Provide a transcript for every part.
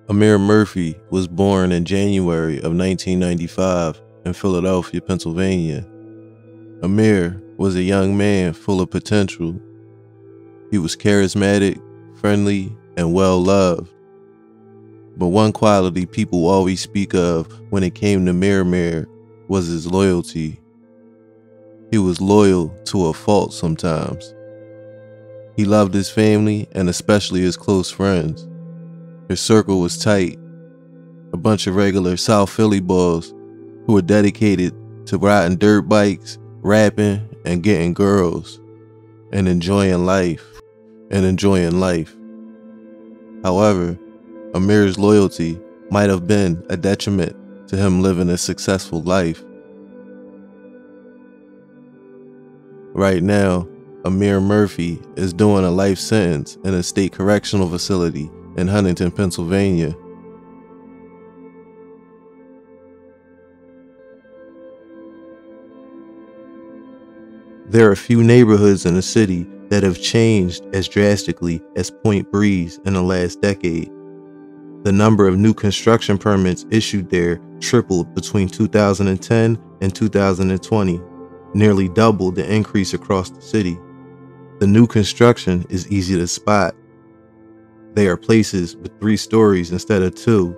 Amir Murphy was born in January of 1995 in Philadelphia, Pennsylvania. Amir was a young man full of potential. He was charismatic, friendly, and well-loved. But one quality people always speak of when it came to Meerzy was his loyalty. He was loyal to a fault sometimes. He loved his family and especially his close friends. His circle was tight, a bunch of regular South Philly boys who were dedicated to riding dirt bikes, rapping, and getting girls, and enjoying life. However, Amir's loyalty might have been a detriment to him living a successful life. Right now, Amir Murphy is doing a life sentence in a state correctional facility in Huntington, Pennsylvania. There are few neighborhoods in the city that have changed as drastically as Point Breeze in the last decade. The number of new construction permits issued there tripled between 2010 and 2020, nearly double the increase across the city. The new construction is easy to spot. They are places with 3 stories instead of 2,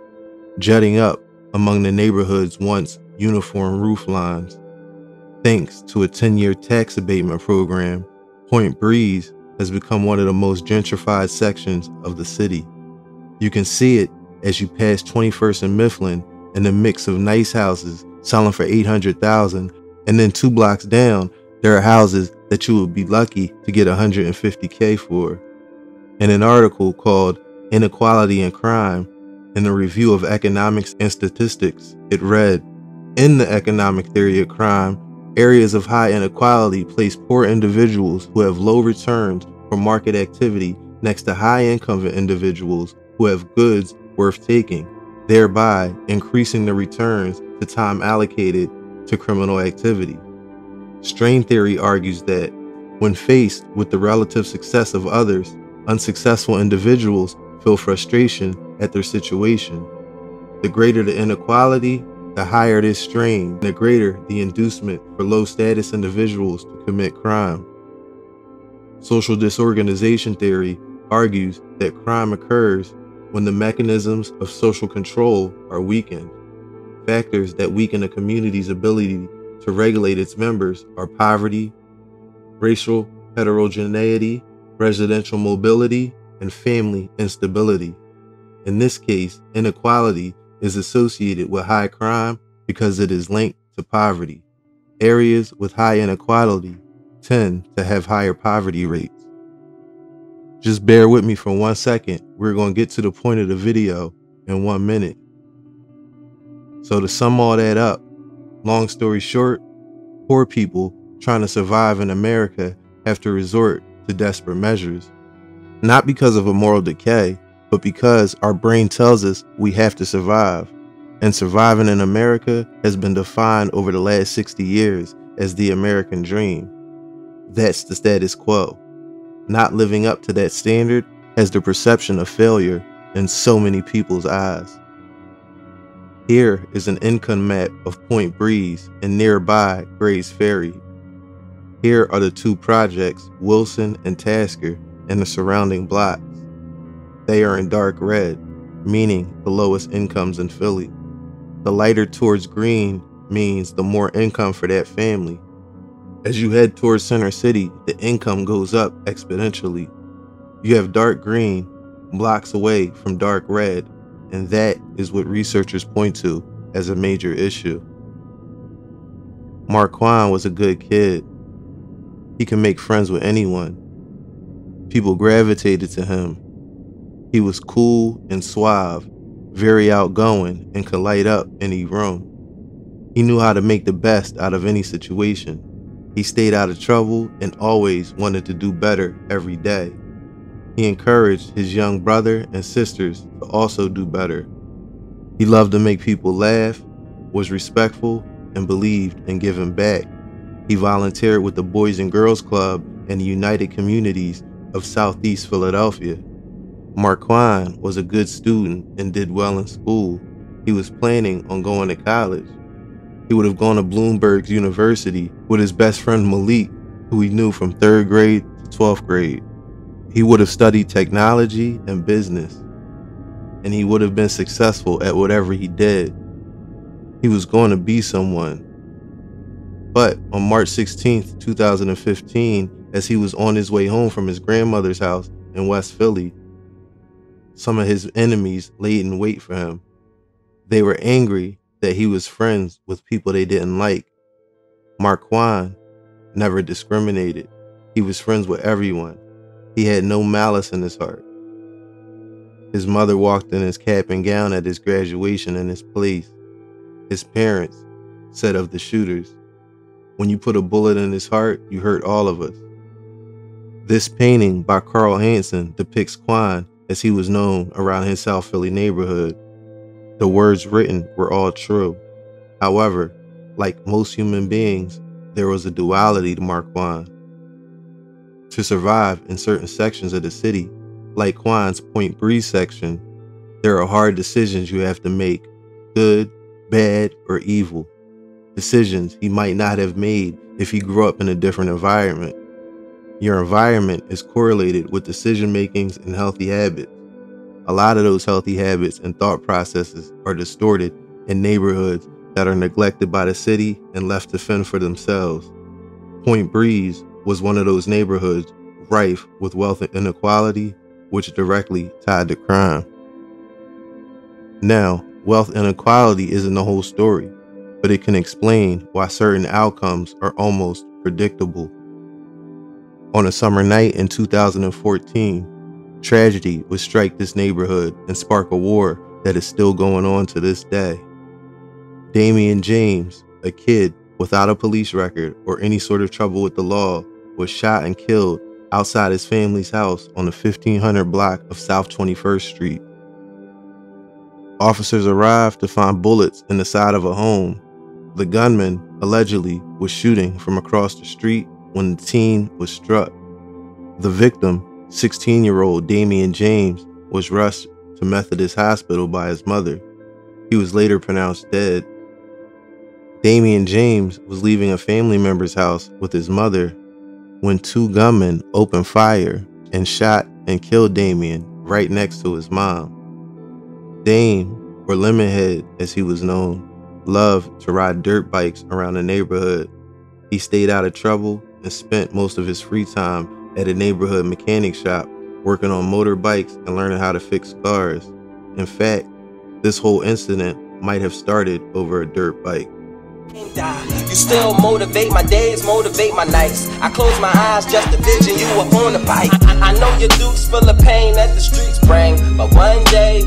jutting up among the neighborhood's once uniform roof lines. Thanks to a 10-year tax abatement program, Point Breeze has become one of the most gentrified sections of the city. You can see it as you pass 21st and Mifflin and the mix of nice houses selling for $800,000, and then 2 blocks down, there are houses that you would be lucky to get $150K for. In an article called Inequality and Crime in the Review of Economics and Statistics, it read, "In the economic theory of crime, areas of high inequality place poor individuals who have low returns from market activity next to high-income individuals who have goods worth taking, thereby increasing the returns to time allocated to criminal activity." Strain theory argues that when faced with the relative success of others, unsuccessful individuals feel frustration at their situation. The greater the inequality, the higher this strain, the greater the inducement for low-status individuals to commit crime. Social disorganization theory argues that crime occurs when the mechanisms of social control are weakened. Factors that weaken a community's ability to regulate its members are poverty, racial heterogeneity, residential mobility, and family instability. In this case, inequality is associated with high crime because it is linked to poverty. Areas with high inequality tend to have higher poverty rates. Just bear with me for 1 second. We're going to get to the point of the video in 1 minute. So to sum all that up, long story short, poor people trying to survive in America have to resort to desperate measures. Not because of a moral decay, but because our brain tells us we have to survive. And surviving in America has been defined over the last 60 years as the American dream. That's the status quo. Not living up to that standard has the perception of failure in so many people's eyes. Here is an income map of Point Breeze and nearby Gray's Ferry. Here are the 2 projects, Wilson and Tasker, and the surrounding blocks. They are in dark red, meaning the lowest incomes in Philly. The lighter towards green means the more income for that family. As you head towards Center City, the income goes up exponentially. You have dark green blocks away from dark red, and that is what researchers point to as a major issue. Marquand was a good kid. He could make friends with anyone. People gravitated to him. He was cool and suave, very outgoing, and could light up any room. He knew how to make the best out of any situation. He stayed out of trouble and always wanted to do better every day. He encouraged his young brother and sisters to also do better. He loved to make people laugh, was respectful, and believed in giving back. He volunteered with the Boys and Girls Club and the United Communities of Southeast Philadelphia. Marquand was a good student and did well in school. He was planning on going to college. He would have gone to Bloomberg University with his best friend Malik, who he knew from 3rd grade to 12th grade. He would have studied technology and business, and he would have been successful at whatever he did. He was going to be someone. But on March 16th, 2015, as he was on his way home from his grandmother's house in West Philly, some of his enemies laid in wait for him. They were angry that he was friends with people they didn't like. Marquand never discriminated. He was friends with everyone. He had no malice in his heart. His mother walked in his cap and gown at his graduation in his place. His parents said of the shooters, "When you put a bullet in his heart, you hurt all of us." This painting by Carl Hansen depicts Quan as he was known around his South Philly neighborhood. The words written were all true. However, like most human beings, there was a duality to Marquand. To survive in certain sections of the city, like Quan's Point Breeze section, there are hard decisions you have to make, good, bad, or evil. Decisions he might not have made if he grew up in a different environment. Your environment is correlated with decision makings and healthy habits. A lot of those healthy habits and thought processes are distorted in neighborhoods that are neglected by the city and left to fend for themselves. Point Breeze was one of those neighborhoods rife with wealth and inequality, which directly tied to crime. Now, wealth inequality isn't the whole story, but it can explain why certain outcomes are almost predictable. On a summer night in 2014, tragedy would strike this neighborhood and spark a war that is still going on to this day. Damian James, a kid without a police record or any sort of trouble with the law, was shot and killed outside his family's house on the 1500 block of South 21st Street. Officers arrived to find bullets in the side of a home. The gunman, allegedly, was shooting from across the street when the teen was struck. The victim, 16-year-old Damian James, was rushed to Methodist Hospital by his mother. He was later pronounced dead. Damian James was leaving a family member's house with his mother when two gunmen opened fire and shot and killed Damian right next to his mom. Dame, or Lemonhead as he was known, loved to ride dirt bikes around the neighborhood. He stayed out of trouble and spent most of his free time at a neighborhood mechanic shop working on motorbikes and learning how to fix cars. In fact, this whole incident might have started over a dirt bike. You still motivate my days, motivate my nights. I close my eyes just to vision you up on the bike. I know your duke's full of pain that the streets bring, but one day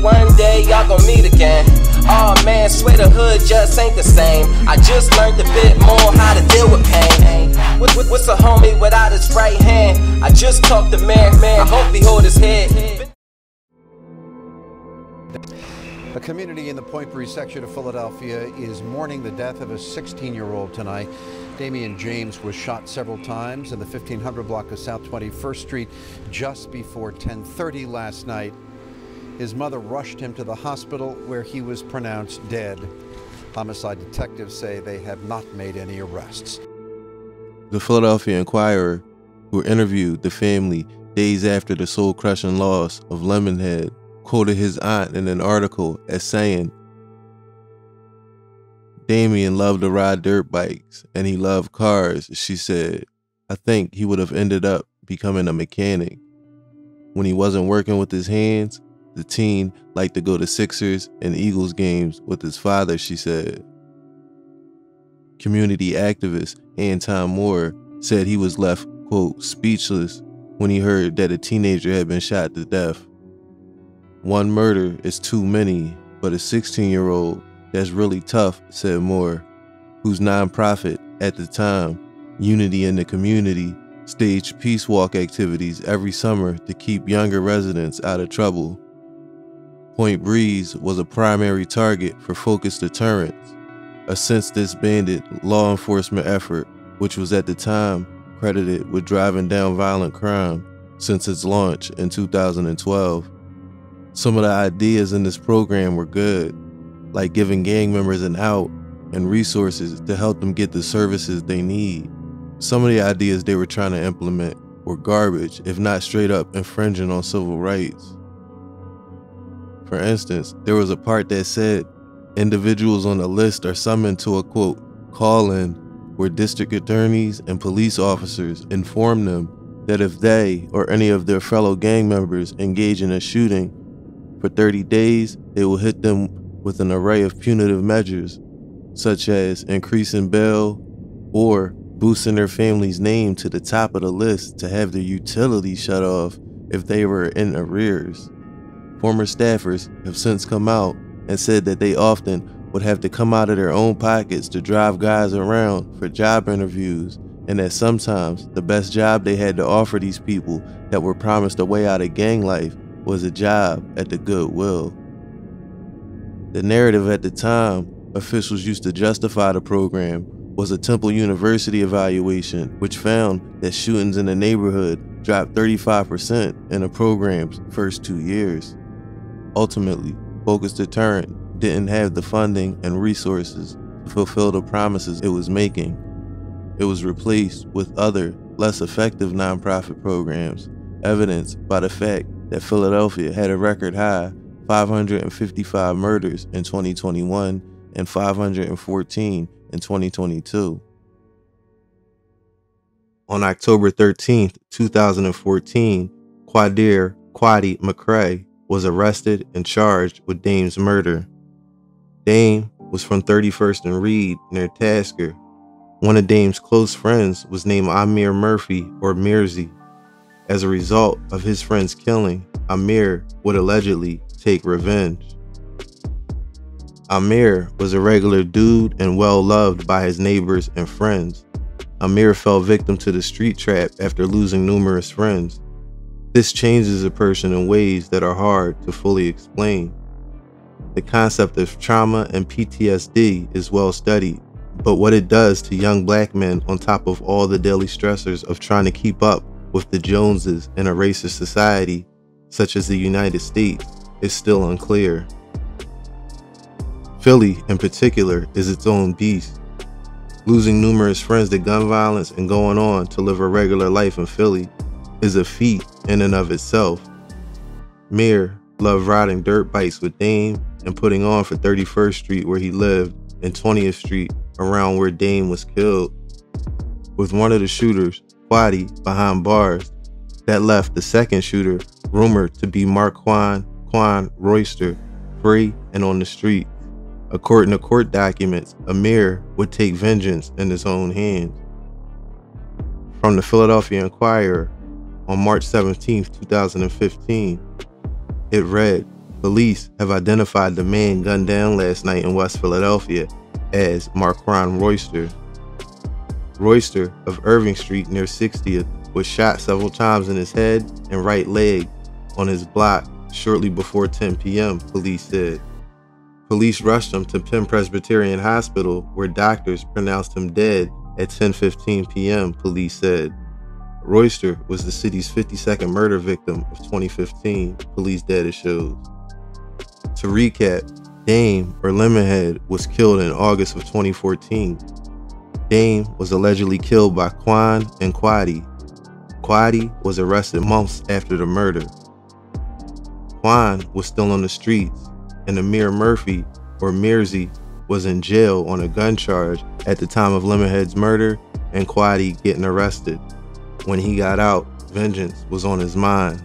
y'all gon' meet again. Oh man, swear the hood just ain't the same. I just learned a bit more how to deal with pain. What's a homie without his right hand? I just talked to man, I hope he hold his head. A community in the Point Breeze section of Philadelphia is mourning the death of a 16-year-old tonight. Damian James was shot several times in the 1500 block of South 21st Street just before 10:30 last night. His mother rushed him to the hospital where he was pronounced dead. Homicide detectives say they have not made any arrests. The Philadelphia Inquirer, who interviewed the family days after the soul-crushing loss of Lemonhead, quoted his aunt in an article as saying, "Damian loved to ride dirt bikes and he loved cars," she said. "I think he would have ended up becoming a mechanic. When he wasn't working with his hands, the teen liked to go to Sixers and Eagles games with his father," she said. Community activist Anton Moore said he was left, quote, speechless when he heard that a teenager had been shot to death. "One murder is too many, but a 16-year-old, that's really tough," said Moore, whose nonprofit at the time, Unity in the Community, staged peace walk activities every summer to keep younger residents out of trouble. Point Breeze was a primary target for focused deterrence, a since disbanded law enforcement effort, which was at the time credited with driving down violent crime since its launch in 2012. Some of the ideas in this program were good, like giving gang members an out and resources to help them get the services they need. Some of the ideas they were trying to implement were garbage, if not straight up infringing on civil rights. For instance, there was a part that said individuals on the list are summoned to a, quote, call-in, where district attorneys and police officers inform them that if they or any of their fellow gang members engage in a shooting, for 30 days, they will hit them with an array of punitive measures, such as increasing bail or boosting their family's name to the top of the list to have their utilities shut off if they were in arrears. Former staffers have since come out and said that they often would have to come out of their own pockets to drive guys around for job interviews, and that sometimes the best job they had to offer these people that were promised a way out of gang life was a job at the Goodwill. The narrative at the time officials used to justify the program was a Temple University evaluation, which found that shootings in the neighborhood dropped 35% in the program's first 2 years. Ultimately, Focus Deterrent didn't have the funding and resources to fulfill the promises it was making. It was replaced with other, less effective nonprofit programs, evidenced by the fact that Philadelphia had a record high 555 murders in 2021 and 514 in 2022. On October 13, 2014, Quaddy McCrae was arrested and charged with Dame's murder. Dame was from 31st and Reed near Tasker. One of Dame's close friends was named Amir Murphy or Meerzy. As a result of his friend's killing, Amir would allegedly take revenge. Amir was a regular dude and well loved by his neighbors and friends. Amir fell victim to the street trap after losing numerous friends. This changes a person in ways that are hard to fully explain. The concept of trauma and PTSD is well studied, but what it does to young black men on top of all the daily stressors of trying to keep up with the Joneses in a racist society, such as the United States, is still unclear. Philly, in particular, is its own beast. Losing numerous friends to gun violence and going on to live a regular life in Philly is a feat in and of itself. Mir loved riding dirt bikes with Dame and putting on for 31st Street where he lived and 20th Street around where Dame was killed. With one of the shooters, Quaddy, behind bars, that left the second shooter, rumored to be Marquand Royster, free and on the street. According to court documents, Amir would take vengeance in his own hands. From the Philadelphia Inquirer on March 17, 2015, it read, "Police have identified the man gunned down last night in West Philadelphia as Marquand Royster. Royster of Irving Street near 60th was shot several times in his head and right leg on his block shortly before 10 p.m., police said. Police rushed him to Penn Presbyterian Hospital, where doctors pronounced him dead at 10:15 p.m., police said. Royster was the city's 52nd murder victim of 2015, police data shows. To recap, Dame, or Lemonhead, was killed in August of 2014. Dame was allegedly killed by Quan and Quaddy. Quaddy was arrested months after the murder. Quan was still on the streets, and Amir Murphy, or Meerzy, was in jail on a gun charge at the time of Lemonhead's murder and Quaddy getting arrested. When he got out, vengeance was on his mind.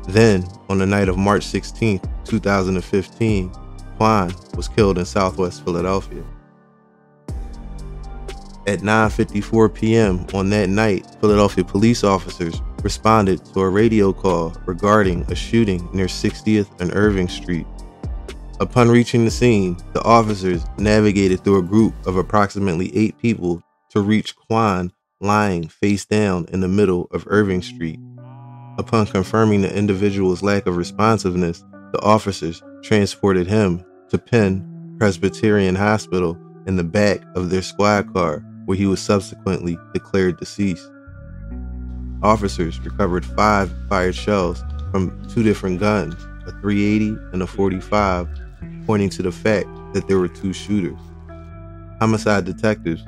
Then, on the night of March 16, 2015, Quan was killed in Southwest Philadelphia. At 9:54 p.m. on that night, Philadelphia police officers responded to a radio call regarding a shooting near 60th and Irving Street. Upon reaching the scene, the officers navigated through a group of approximately 8 people to reach Quan lying face down in the middle of Irving Street. Upon confirming the individual's lack of responsiveness, the officers transported him to Penn Presbyterian Hospital in the back of their squad car, where he was subsequently declared deceased. Officers recovered 5 fired shells from 2 different guns, a .380 and a .45, pointing to the fact that there were two shooters. Homicide detectives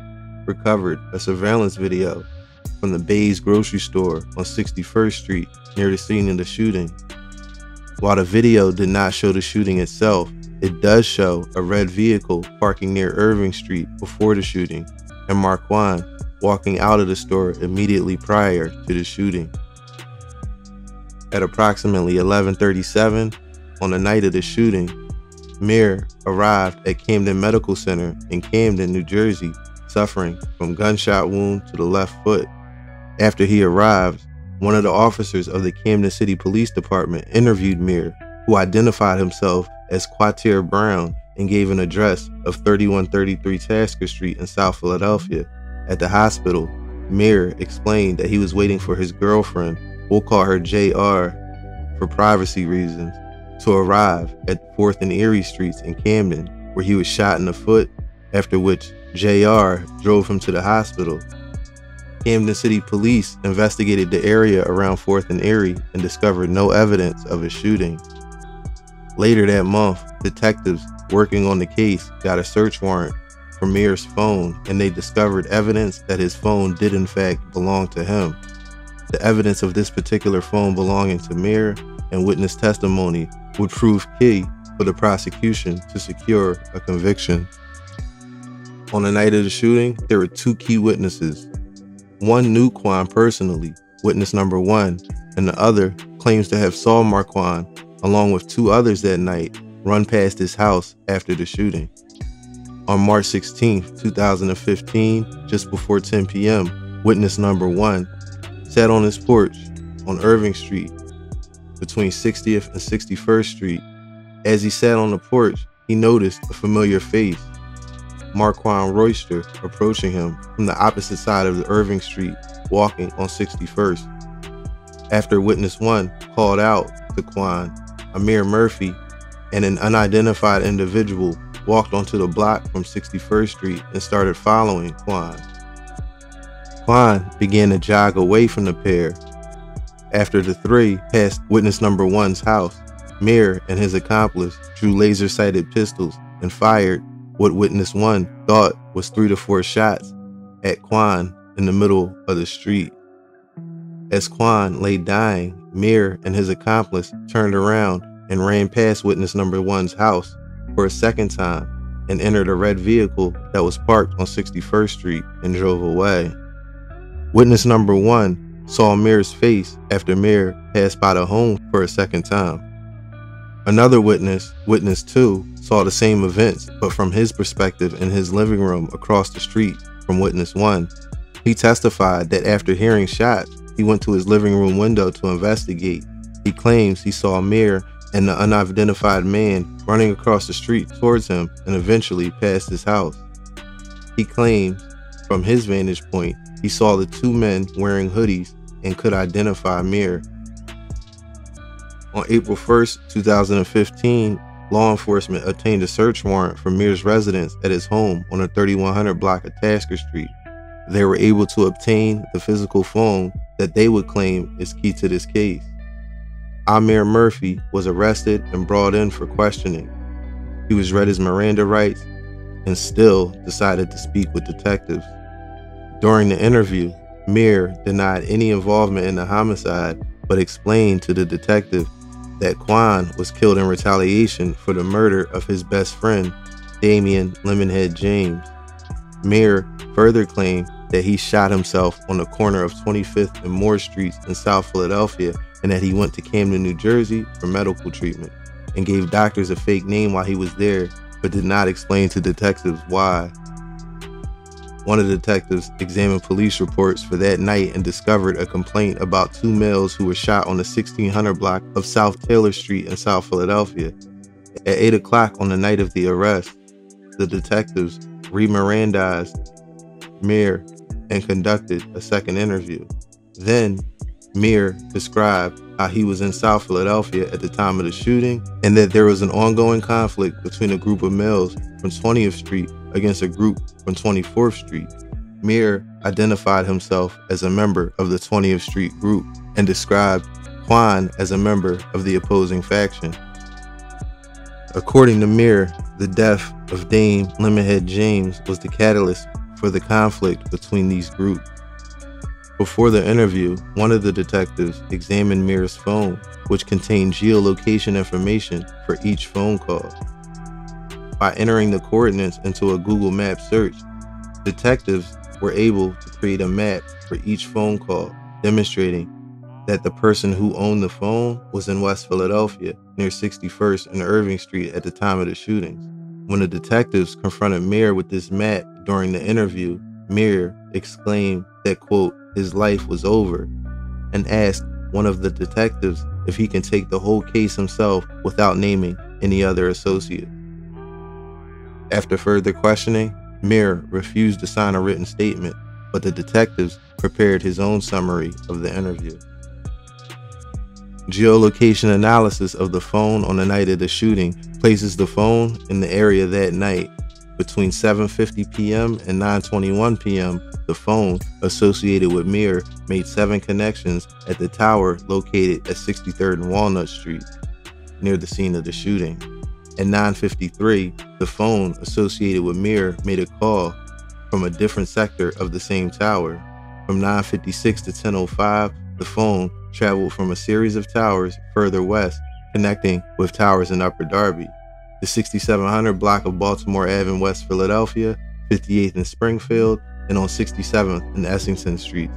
recovered a surveillance video from the Bay's grocery store on 61st Street near the scene of the shooting. While the video did not show the shooting itself, it does show a red vehicle parking near Irving Street before the shooting, and Marquand walking out of the store immediately prior to the shooting. At approximately 11:37 on the night of the shooting, Meerzy arrived at Camden Medical Center in Camden, New Jersey, suffering from gunshot wound to the left foot. After he arrived, one of the officers of the Camden City Police Department interviewed Meerzy, who identified himself as Quatir Brown and gave an address of 3133 Tasker Street in South Philadelphia. At the hospital, Meerzy explained that he was waiting for his girlfriend, we'll call her JR for privacy reasons, to arrive at 4th and Erie Streets in Camden, where he was shot in the foot, after which JR drove him to the hospital. Camden City Police investigated the area around 4th and Erie and discovered no evidence of a shooting. Later that month, detectives working on the case got a search warrant for Meery's phone, and they discovered evidence that his phone did in fact belong to him. The evidence of this particular phone belonging to Meerzy and witness testimony would prove key for the prosecution to secure a conviction. On the night of the shooting, there were two key witnesses. One knew Quan personally, witness number 1, and the other claims to have saw Marquand along with two others that night run past his house after the shooting. On March 16, 2015, just before 10 p.m., witness number 1 sat on his porch on Irving Street between 60th and 61st Street. As he sat on the porch, he noticed a familiar face, Marquand Royster, approaching him from the opposite side of the Irving Street, walking on 61st. After witness 1 called out to Quan, Amir Murphy and an unidentified individual walked onto the block from 61st Street and started following Quan. Quan began to jog away from the pair. After the three passed witness number 1's house, Meerzy and his accomplice drew laser-sighted pistols and fired what witness 1 thought was 3 to 4 shots at Quan in the middle of the street. As Quan lay dying, Meerzy and his accomplice turned around and ran past witness number 1's house for a second time and entered a red vehicle that was parked on 61st Street and drove away. Witness number 1 saw Meery's face after Meerzy passed by the home for a second time. Another witness, witness 2, saw the same events, but from his perspective in his living room across the street from witness 1. He testified that after hearing shots, he went to his living room window to investigate. He claims he saw Meerzy and the unidentified man running across the street towards him and eventually past his house. He claims, from his vantage point, he saw the two men wearing hoodies and could identify Meerzy. On April 1st, 2015, law enforcement obtained a search warrant for Meery's residence at his home on the 3100 block of Tasker Street. They were able to obtain the physical phone that they would claim is key to this case. Amir Murphy was arrested and brought in for questioning. He was read his Miranda rights and still decided to speak with detectives. During the interview, Meerzy denied any involvement in the homicide, but explained to the detective that Quan was killed in retaliation for the murder of his best friend, Damian Lemonhead James. Meerzy further claimed that he shot himself on the corner of 25th and Moore Streets in South Philadelphia, and that he went to Camden, New Jersey for medical treatment, and gave doctors a fake name while he was there, but did not explain to detectives why. One of the detectives examined police reports for that night and discovered a complaint about two males who were shot on the 1600 block of South Taylor Street in South Philadelphia. At 8 o'clock on the night of the arrest, the detectives re-Mirandized Meerzy and conducted a second interview. Then, Meerzy described how he was in South Philadelphia at the time of the shooting and that there was an ongoing conflict between a group of males from 20th Street against a group from 24th Street. Meerzy identified himself as a member of the 20th Street group and described Quan as a member of the opposing faction. According to Meerzy, the death of Dame Lemonhead James was the catalyst for the conflict between these groups. Before the interview, one of the detectives examined Meery's phone, which contained geolocation information for each phone call. By entering the coordinates into a Google Maps search, detectives were able to create a map for each phone call, demonstrating that the person who owned the phone was in West Philadelphia, near 61st and Irving Street at the time of the shootings. When the detectives confronted Meerzy with this map during the interview, Meerzy exclaimed that, quote, his life was over, and asked one of the detectives if he can take the whole case himself without naming any other associate. After further questioning, Meerzy refused to sign a written statement, but the detectives prepared his own summary of the interview. Geolocation analysis of the phone on the night of the shooting places the phone in the area that night. Between 7:50 p.m. and 9:21 p.m., the phone associated with Meerzy made 7 connections at the tower located at 63rd and Walnut Street, near the scene of the shooting. At 9:53, the phone associated with Meerzy made a call from a different sector of the same tower. From 9:56 to 10:05, the phone traveled from a series of towers further west, connecting with towers in Upper Darby, the 6700 block of Baltimore Ave in West Philadelphia, 58th in Springfield, and on 67th and Essington Streets.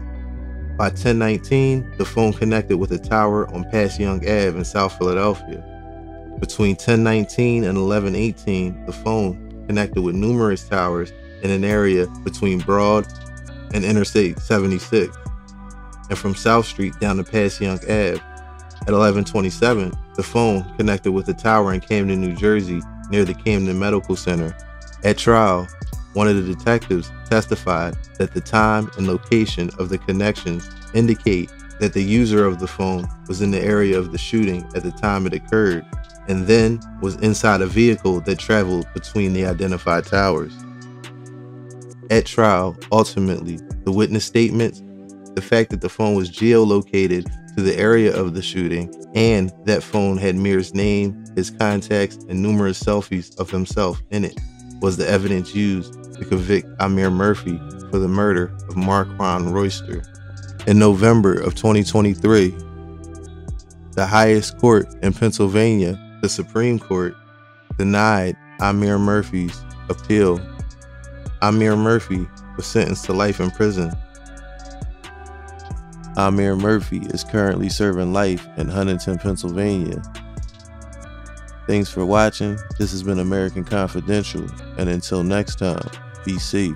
By 10:19, the phone connected with a tower on Pass Young Ave in South Philadelphia. Between 10:19 and 11:18, the phone connected with numerous towers in an area between Broad and Interstate 76, and from South Street down to Pass Young Ave. At 11:27, the phone connected with a tower in Camden, New Jersey, near the Camden Medical Center. At trial, one of the detectives testified that the time and location of the connections indicate that the user of the phone was in the area of the shooting at the time it occurred, and then was inside a vehicle that traveled between the identified towers. At trial, ultimately, the witness statements, the fact that the phone was geolocated to the area of the shooting, and that phone had Meery's name, his contacts, and numerous selfies of himself in it, was the evidence used to convict Amir Murphy for the murder of Marquand Royster. In November of 2023, the highest court in Pennsylvania, the Supreme Court, denied Amir Murphy's appeal. Amir Murphy was sentenced to life in prison. Amir Murphy is currently serving life in Huntington, Pennsylvania. Thanks for watching. This has been American Confidential, and until next time, be safe.